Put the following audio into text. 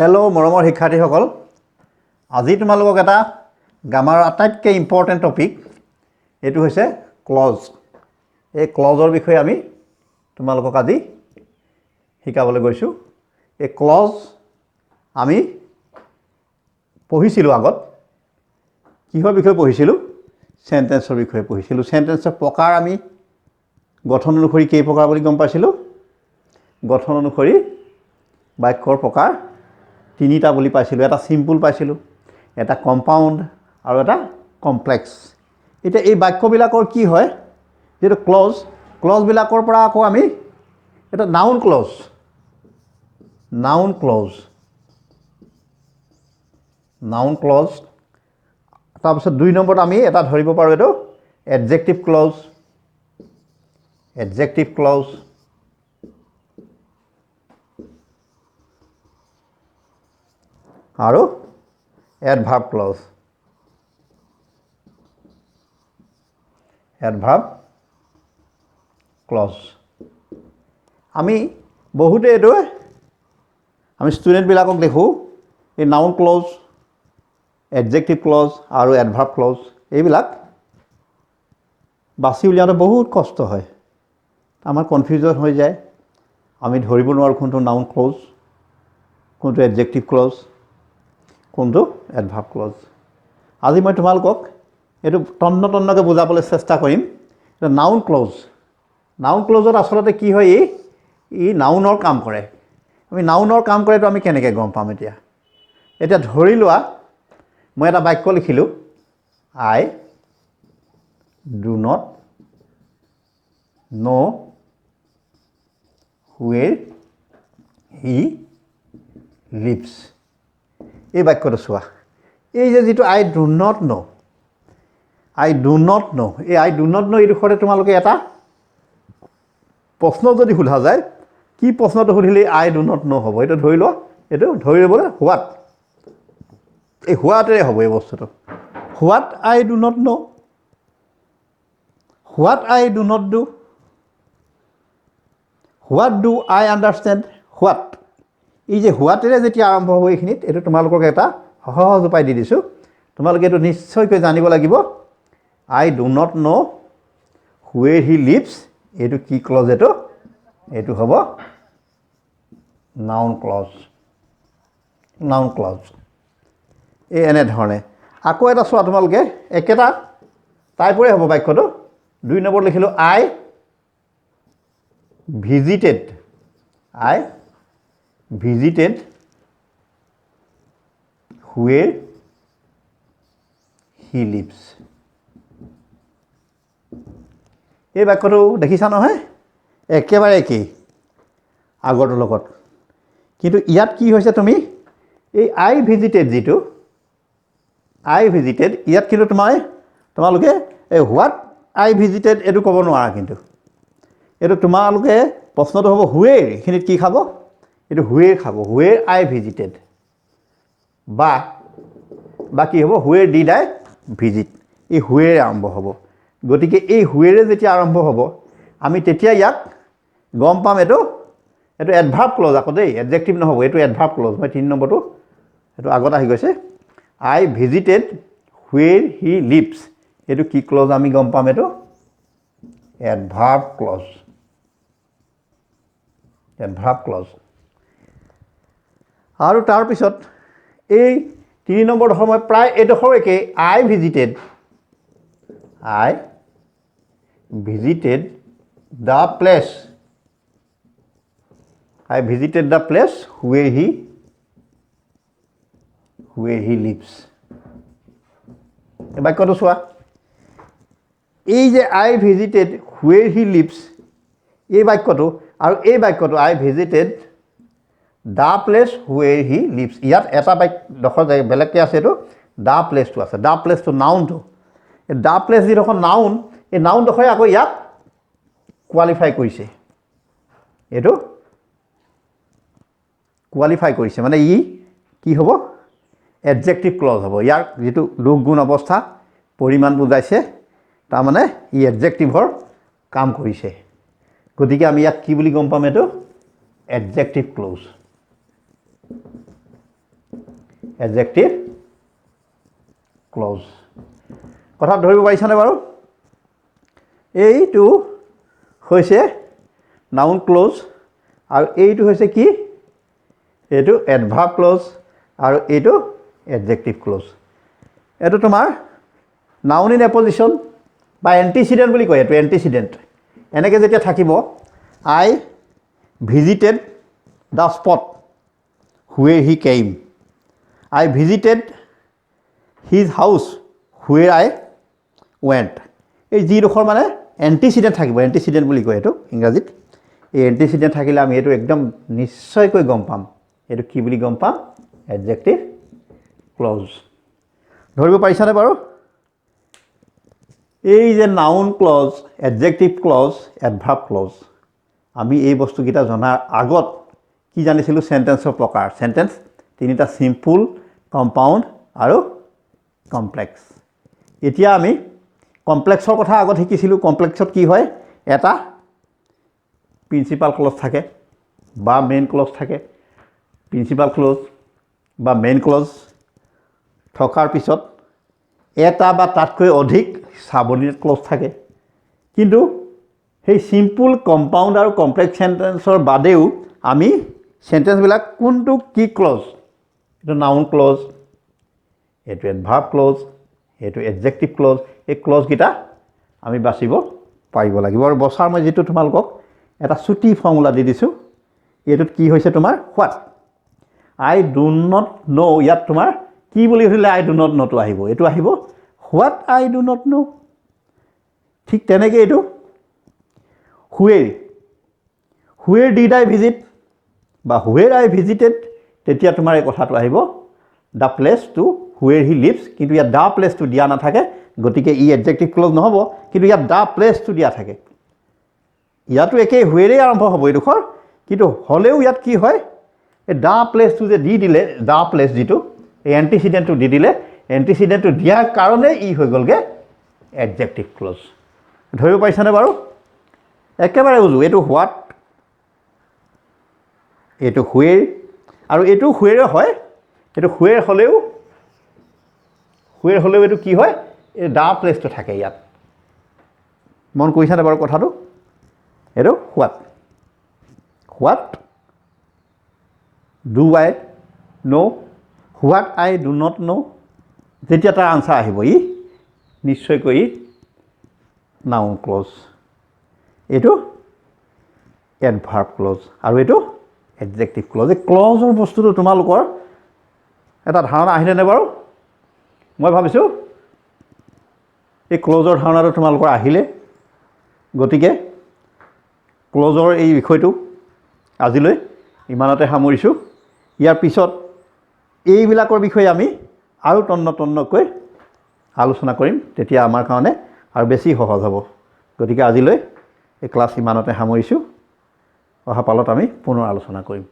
Hello' মৰমৰ শিক্ষাৰ্থীসকল, আজি তোমালোকক এটা গ্ৰামাৰৰ আটাইতকৈ ইম্পৰ্টেণ্ট টপিক এইটো হৈছে ক্লজ। এই ক্লজৰ বিষয়ে আমি তোমালোকক আজি শিকাবলৈ গৈছোঁ। এই ক্লজ আমি পঢ়িছিলোঁ আগত। কিহৰ বিষয়ে পঢ়িছিলোঁ? চেণ্টেন্সৰ বিষয়ে পঢ়িছিলোঁ। চেণ্টেন্সৰ প্ৰকাৰ আমি গঠন অনুসৰি কেই প্ৰকাৰ বুলি গম পাইছিলোঁ? গঠন অনুসৰি বাক্যৰ প্ৰকাৰ তিনিটা বুলি পাইছিলোঁ। এটা চিম্পুল পাইছিলোঁ, এটা কম্পাউণ্ড আৰু এটা কমপ্লেক্স। এতিয়া এই বাক্যবিলাকৰ কি হয়, যিটো ক্লজবিলাকৰ পৰা আকৌ আমি এটা নাউন ক্লজ, তাৰপিছত 2 নম্বৰত আমি এটা ধৰিব পাৰোঁ, এইটো এডজেক্টিভ ক্লজ, আৰু এডভাৰ্ব ক্লজ। আমি বহুতে এইটো আমি ষ্টুডেণ্টবিলাকক দেখোঁ, এই নাউন ক্লজ, এডজেক্টিভ ক্লজ আৰু এডভাৰ্ব ক্লজ এইবিলাক বাছি উলিয়াওঁতে বহুত কষ্ট হয়। আমাৰ কনফিউজন হৈ যায়। আমি ধৰিব নোৱাৰোঁ কোনটো নাউন ক্লজ, কোনটো এডজেক্টিভ ক্লজ, কোনটো এডভাৰ্ব ক্লজ। আজি মই তোমালোকক এইটো তন্নকৈ বুজাবলৈ চেষ্টা কৰিম। নাউন ক্লজত আচলতে কি হয়, ই নাউনৰ কাম কৰে। আমি নাউনৰ কাম কৰেতো আমি কেনেকৈ গম পাম? এতিয়া ধৰি লোৱা মই এটা বাক্য লিখিলোঁ, I do not know' where he lives. এই বাক্যটো চোৱা, এই যে যিটো আই ডু নট ন', এই আই ডু নট ন' এইডোখৰতে তোমালোকে এটা প্ৰশ্ন যদি সোধা যায়, কি প্ৰশ্নটো সুধিলে আই ডু নট ন' হ'ব? এইটো ধৰি লোৱা, এইটো ধৰি ল'বলৈ হোৱাট, এই হোৱাটেৰে হ'ব এই বস্তুটো। What I do not no', what I do not do, what do I understand, what. এই যে হোৱাটেৰে যেতিয়া আৰম্ভ হ'ব এইখিনিত, এইটো তোমালোকক এটা সহজ উপায় দি দিছোঁ। তোমালোকে এইটো নিশ্চয়কৈ জানিব লাগিব। I do not know' where he lives, এইটো কি ক্লজ? এইটো হ'ব নাউন ক্লজ। এই এনেধৰণে। আকৌ এটা চোৱা তোমালোকে, একেটা টাইপৰে হ'ব বাক্যটো। 2 নম্বৰত লিখিলোঁ, আই ভিজিটেড হুৱেৰ হি লিভছ। এই বাক্যটো দেখিছা নহয়? একেবাৰে একেই আগৰটোৰ লগত। কিন্তু ইয়াত কি হৈছে, তুমি এই আই ভিজিটেড ইয়াত কিন্তু তোমালোকে এই হোৱাট আই ভিজিটেড এইটো ক'ব নোৱাৰা। কিন্তু এইটো তোমালোকে প্ৰশ্নটো হ'ব হুৱেৰ, এইখিনিত কি খাব? এইটো হুৱেৰ খাব, হুৱেৰ আই ভিজিটেড, বা কি হ'ব? Where did I visit. এই হুৱেৰে আৰম্ভ হ'ব। গতিকে এই হুৱেৰে যেতিয়া আৰম্ভ হ'ব, আমি তেতিয়া ইয়াক গম পাম এইটো এডভাৰ্ব ক্লজ। আকৌ দেই, এডজেক্টিভ নহ'ব, এইটো এডভাৰ্ব ক্লজ। মই 3 নম্বৰটো এইটো আগত আহি গৈছে। আই ভিজিটেড হুৱেৰ হি লিভছ, এইটো কি ক্লজ আমি গম পাম? এইটো এডভাৰ্ব ক্লজ। আৰু তাৰপিছত এই 3 নম্বৰ ডোখৰ মই প্ৰায় এইডোখৰ একেই, I visited the place where he lives. এই বাক্যটো চোৱা, এই যে I visited where he lives, এই বাক্যটো আৰু এই বাক্যটো I visited the place where he lives, ইয়াত এটা বাক্যডোখৰ বেলেগকৈ আছে, এইটো দ্য প্লেচটো আছে। দ্য প্লেচটো নাউনটো, এই দ্য প্লেচ যিডোখৰ নাউন, এই নাউনডোখৰে আকৌ ইয়াক কোৱালিফাই কৰিছে। এইটো কোৱালিফাই কৰিছে, মানে ই কি হ'ব? এডজেক্টিভ ক্লজ হ'ব। ইয়াৰ যিটো ৰূপ, গুণ, অৱস্থা, পৰিমাণ বুজাইছে, তাৰমানে ই এডজেক্টিভৰ কাম কৰিছে। গতিকে আমি ইয়াক কি বুলি গম পাম? এইটো এডজেক্টিভ ক্লজ। এডজেক্টিভ ক্লজ কথা ধৰিব পাৰিছানে বাৰু এইটো হৈছে নাউন ক্লজ আৰু এইটো হৈছে কি এইটো এডভাৰ্ব ক্লজ আৰু এইটো এডজেক্টিভ ক্লজ এইটো তোমাৰ নাউন ইন এপজিশ্যন বা এণ্টিচিডেণ্ট বুলি কয় এইটো এণ্টিচিডেণ্ট এনেকৈ যেতিয়া থাকিব I visited the spot where he came I visited his house where I went এই যিডোখৰ মানে এণ্টিচিডেণ্ট থাকিব এণ্টিচিডেণ্ট বুলি কয় এইটো ইংৰাজীত এই এণ্টিচিডেণ্ট থাকিলে আমি এইটো একদম নিশ্চয়কৈ গম পাম এইটো কি বুলি গম পাম এডজেক্টিভ ক্লজ ধৰিব পাৰিছানে বাৰু এই যে noun clause adjective clause adverb clause আমি এই বস্তুকেইটা জনাৰ আগত কি জানিছিলোঁ চেণ্টেন্সৰ প্ৰকাৰ চেণ্টেন্স তিনিটা চিম্পুল কম্পাউণ্ড আৰু কমপ্লেক্স এতিয়া আমি কমপ্লেক্সৰ কথা আগত শিকিছিলোঁ কমপ্লেক্সত কি হয় এটা প্ৰিন্সিপাল ক্লজ থাকে বা মেইন ক্লজ থাকে প্ৰিন্সিপাল ক্লজ বা মেইন ক্লজ থকাৰ পিছত এটা বা তাতকৈ অধিক সাবঅৰ্ডিনেট ক্লজ থাকে কিন্তু সেই চিম্পুল কম্পাউণ্ড আৰু কমপ্লেক্স চেণ্টেন্সৰ বাদেও আমি চেণ্টেন্সবিলাক কোনটো কি ক্লজ এইটো নাউন ক্লজ এইটো এডভাৰ্ব ক্লজ এইটো এডজেক্টিভ ক্লজ এই ক্লজকেইটা আমি বাচিব পাৰিব লাগিব আৰু বছৰ মই যিটো তোমালোকক এটা চুটি ফৰ্মুলা দি দিছোঁ এইটোত কি হৈছে তোমাৰ হোৱাট আই ডু নট ন' ইয়াত তোমাৰ কি বুলি সুধিলে আই ডু নট ন'টো আহিব এইটো আহিব হোৱাট আই ডু নট ন' ঠিক তেনেকৈ এইটো হুৱেৰ ডিড আই ভিজিট বা হুৱেৰ আই ভিজিটেড তেতিয়া তোমাৰ এই কথাটো আহিব the place to where he leaves কিন্তু ইয়াত দ্য প্লেচটো দিয়া নাথাকে গতিকে ই এডজেক্টিভ ক্লজ নহ'ব কিন্তু ইয়াত দ্য প্লেচটো দিয়া থাকে ইয়াতো একেই হুৱেৰেই আৰম্ভ হ'ব এইডোখৰ কিন্তু হ'লেও ইয়াত কি হয় এই দ্য প্লেচটো যে দি দিলে দ্য প্লেচ যিটো এই এণ্টিচিডেণ্টটো দি দিলে এণ্টিচিডেণ্টটো দিয়াৰ কাৰণে ই হৈ গ'লগৈ এডজেক্টিভ ক্লজ ধৰিব পাৰিছানে বাৰু একেবাৰে উজু এইটো হোৱাট এইটো হুৱেৰ আৰু এইটো হুৱেৰে হয় এইটো হুৱেৰ হ'লেও এইটো কি হয় এই দ্য প্লেচটো থাকে ইয়াত মন কৰিছানে বাৰু কথাটো এইটো what do I know' what I do not know' যেতিয়া তাৰ আনচাৰ আহিব ই নিশ্চয়কৈ নাউন ক্লজ এইটো এডভাৰ্ব ক্লজ আৰু এইটো এডজেক্টিভ ক্লজ এই ক্লজৰ বস্তুটো তোমালোকৰ এটা ধাৰণা আহিলেনে বাৰু মই ভাবিছোঁ এই ক্লজৰ ধাৰণাটো তোমালোকৰ আহিলে গতিকে ক্লজৰ এই বিষয়টো আজিলৈ ইমানতে সামৰিছোঁ ইয়াৰ পিছত এইবিলাকৰ বিষয়ে আমি আৰু তন্নকৈ আলোচনা কৰিম তেতিয়া আমাৰ কাৰণে আৰু বেছি সহজ হ'ব গতিকে আজিলৈ এই ক্লাছ ইমানতে সামৰিছোঁ অহা পালত আমি পুনৰ আলোচনা কৰিম